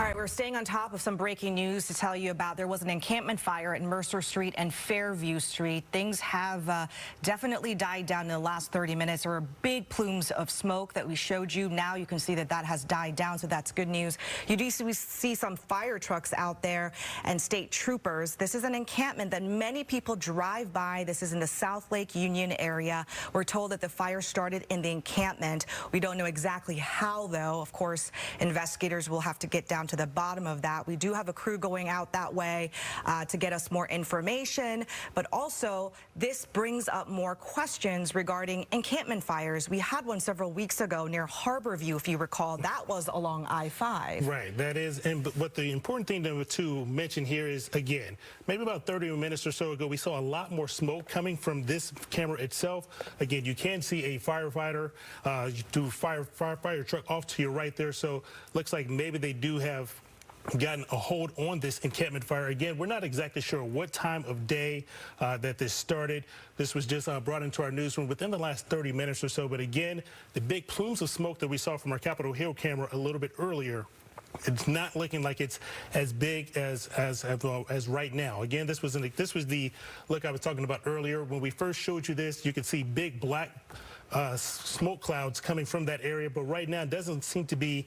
All right, we're staying on top of some breaking news to tell you about. There was an encampment fire at Mercer Street and Fairview Street. Things have definitely died down in the last 30 minutes. There were big plumes of smoke that we showed you. Now you can see that that has died down, so that's good news. You do see some fire trucks out there and state troopers. This is an encampment that many people drive by. This is in the South Lake Union area. We're told that the fire started in the encampment. We don't know exactly how, though. Of course, investigators will have to get down to the bottom of that. We do have a crew going out that way to get us more information, but also this brings up more questions regarding encampment fires. We had one several weeks ago near Harborview, if you recall. That was along I-5. Right, that is, and what the important thing to mention here is, again, maybe about 30 minutes or so ago, we saw a lot more smoke coming from this camera itself. Again, you can see a firefighter firefighter truck off to your right there, so looks like maybe they do have gotten a hold on this encampment fire. Again, we're not exactly sure what time of day that this started. This was just brought into our newsroom within the last 30 minutes or so. But again, the big plumes of smoke that we saw from our Capitol Hill camera a little bit earlier, it's not looking like it's as big as right now. Again, this was the look I was talking about earlier. When we first showed you this, you could see big black smoke clouds coming from that area. But right now, it doesn't seem to be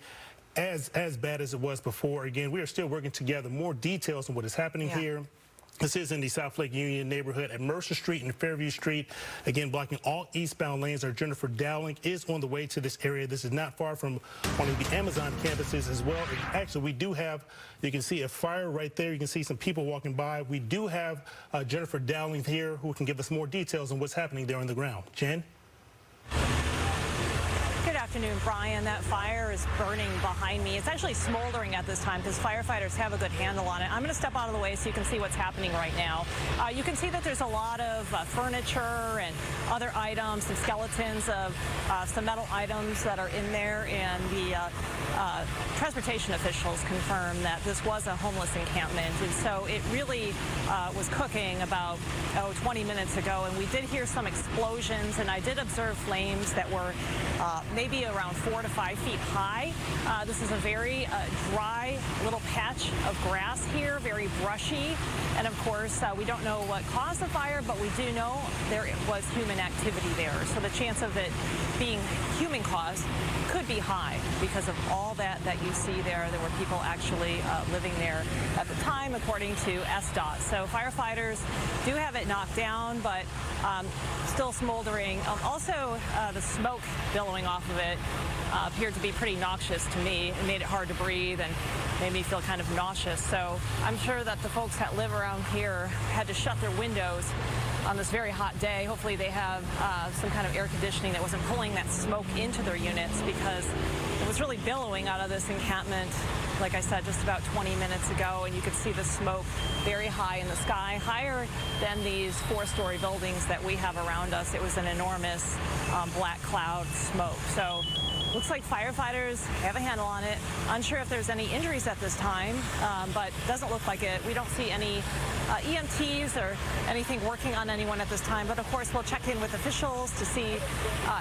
as bad as it was before. Again, we are still working to gather more details on what is happening here. This is in the South Lake Union neighborhood at Mercer Street and Fairview Street. Again, blocking all eastbound lanes. Our Jennifer Dowling is on the way to this area. This is not far from one of the Amazon campuses as well. Actually, we do have, you can see a fire right there. You can see some people walking by. We do have Jennifer Dowling here who can give us more details on what's happening there on the ground. Jen? Good afternoon, Brian. That fire is burning behind me. It's actually smoldering at this time because firefighters have a good handle on it. I'm going to step out of the way so you can see what's happening right now. You can see that there's a lot of furniture and other items, some skeletons of some metal items that are in there, and the transportation officials confirmed that this was a homeless encampment, and so it really was cooking about 20 minutes ago, and we did hear some explosions, and I did observe flames that were maybe around 4 to 5 feet high. This is a very dry little patch of grass here, very brushy, and of course we don't know what caused the fire, but we do know there was human activity there, so the chance of it being human caused could be high because of all that you see there. There were people actually living there at the time, according to SDOT. So firefighters do have it knocked down, but still smoldering. Also, the smoke billowing off of it appeared to be pretty noxious to me. It made it hard to breathe and made me feel kind of nauseous. So I'm sure that the folks that live around here had to shut their windows on this very hot day. Hopefully they have some kind of air conditioning that wasn't pulling that smoke into their units, because it was really billowing out of this encampment, like I said, just about 20 minutes ago, and you could see the smoke very high in the sky, higher than these 4-story buildings that we have around us. It was an enormous black cloud smoke. So looks like firefighters have a handle on it. Unsure if there's any injuries at this time, but doesn't look like it. We don't see any EMTs or anything working on anyone at this time, but of course we'll check in with officials to see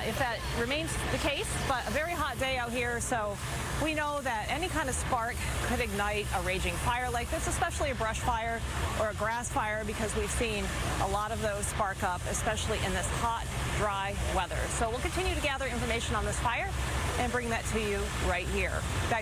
if that remains the case. But a very hot day out here, so we know that any kind of spark could ignite a raging fire like this, especially a brush fire or a grass fire, because we've seen a lot of those spark up, especially in this hot, dry weather. So we'll continue to gather information on this fire and bring that to you right here. Back